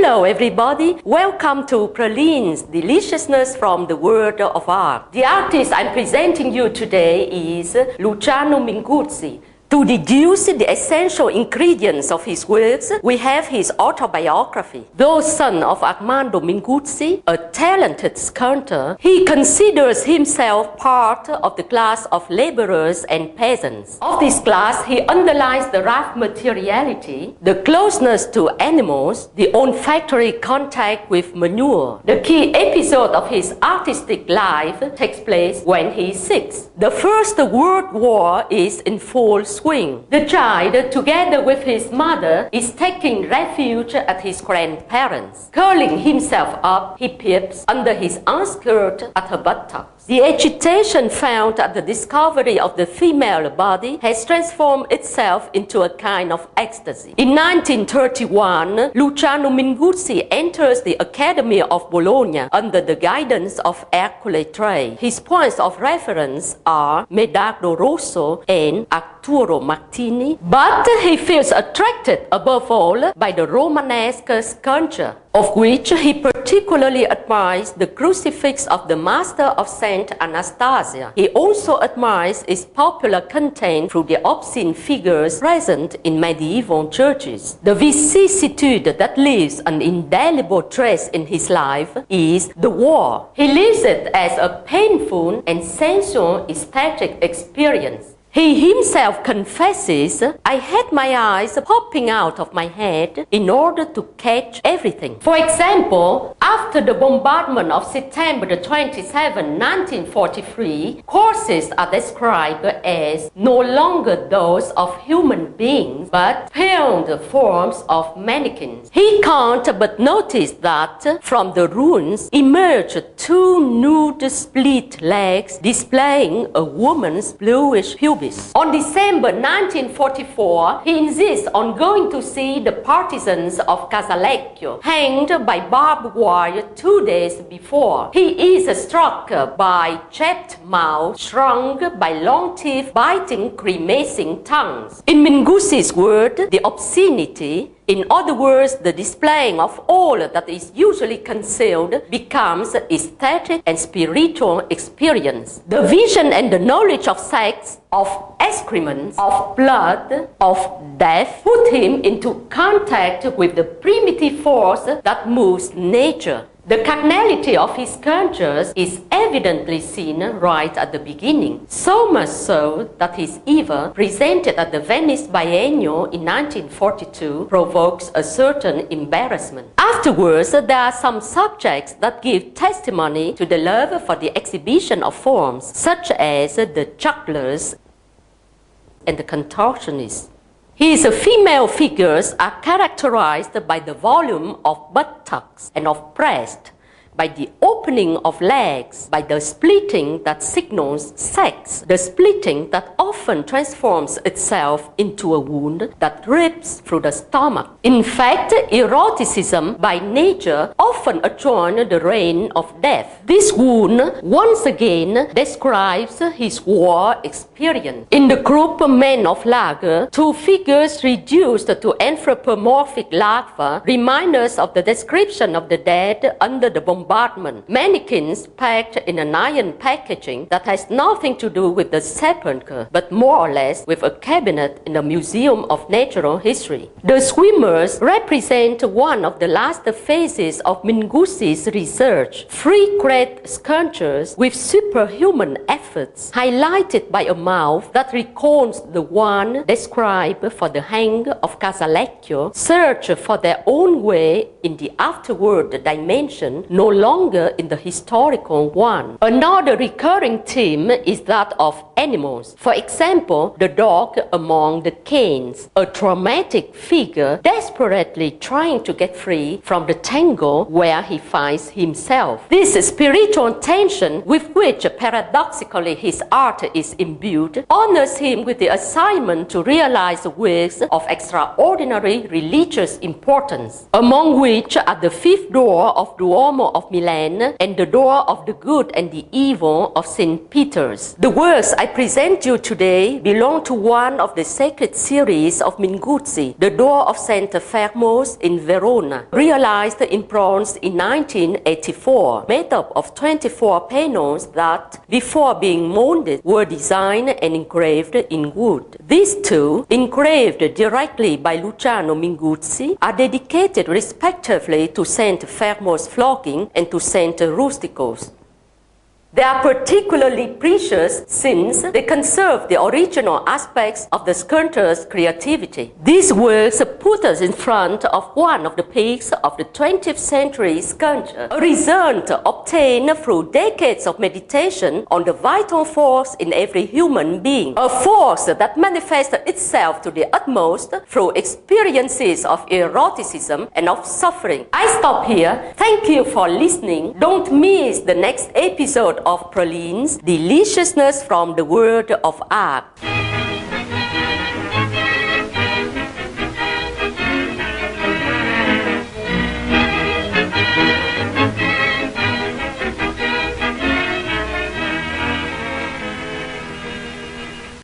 Hello everybody, welcome to Pralines, Deliciousness from the World of Art. The artist I'm presenting you today is Luciano Minguzzi. To deduce the essential ingredients of his works, we have his autobiography. Though son of Armando Minguzzi, a talented sculptor, he considers himself part of the class of laborers and peasants. Of this class, he underlines the rough materiality, the closeness to animals, the olfactory contact with manure. The key episode of his artistic life takes place when he is 6. The First World War is in full swing. The child, together with his mother, is taking refuge at his grandparents'. Curling himself up, he peeps under his aunt's skirt at her buttocks. The agitation found at the discovery of the female body has transformed itself into a kind of ecstasy. In 1931, Luciano Minguzzi enters the Academy of Bologna under the guidance of Hercule Trey. His points of reference are Medardo Rosso and Arturo Martini, but he feels attracted above all by the Romanesque sculpture, of which he particularly admires the crucifix of the Master of Saint Anastasia. He also admires its popular content through the obscene figures present in medieval churches. The vicissitude that leaves an indelible trace in his life is the war. He lives it as a painful and sensual aesthetic experience. He himself confesses, "I had my eyes popping out of my head in order to catch everything." For example, after the bombardment of September 27, 1943, corpses are described as no longer those of human beings, but peeled forms of mannequins. He can't but notice that from the ruins emerged 2 nude split legs displaying a woman's bluish pubis. On December 1944, he insists on going to see the partisans of Casalecchio, hanged by barbed wire 2 days before. He is struck by chapped mouths, shrunk by long teeth biting, grimacing tongues. In Minguzzi's word, the obscenity, in other words, the displaying of all that is usually concealed, becomes aesthetic and spiritual experience. The vision and the knowledge of sex, of excrements, of blood, of death, put him into contact with the primitive force that moves nature. The carnality of his sculptures is evidently seen right at the beginning, so much so that his evil, presented at the Venice Biennial in 1942, provokes a certain embarrassment. Afterwards, there are some subjects that give testimony to the love for the exhibition of forms, such as the jugglers and the contortionists. His female figures are characterized by the volume of buttocks and of breast, by the opening of legs, by the splitting that signals sex, the splitting that often transforms itself into a wound that rips through the stomach. In fact, eroticism by nature often adjoins the reign of death. This wound once again describes his war experience. In the group Men of Lager, 2 figures reduced to anthropomorphic larvae remind us of the description of the dead under the bombardment. Mannequins packed in an iron packaging that has nothing to do with the sepulchre, but more or less with a cabinet in the Museum of Natural History. The swimmers represent one of the last phases of Minguzzi's research. 3 great sculptures with superhuman efforts, highlighted by a mouth that recalls the one described for the hang of Casalecchio, search for their own way in the afterworld dimension, no longer in the historical one. Another recurring theme is that of animals. For example, the dog among the canes, a dramatic figure desperately trying to get free from the tangle where he finds himself. This spiritual tension with which paradoxically his art is imbued honors him with the assignment to realize works of extraordinary religious importance, among which are the 5th door of Duomo of of Milan and The Door of the Good and the Evil of St. Peter's. The works I present you today belong to one of the sacred series of Minguzzi, The Door of St. Fermos in Verona, realized in bronze in 1984, made up of 24 panels that, before being molded, were designed and engraved in wood. These two, engraved directly by Luciano Minguzzi, are dedicated respectively to St. Fermos flogging and to St. Rusticus. They are particularly precious since they conserve the original aspects of the sculptor's creativity. These works put us in front of one of the peaks of the 20th century sculpture, a result obtained through decades of meditation on the vital force in every human being, a force that manifests itself to the utmost through experiences of eroticism and of suffering. I stop here. Thank you for listening. Don't miss the next episode of Pralines, Deliciousness from the World of Art.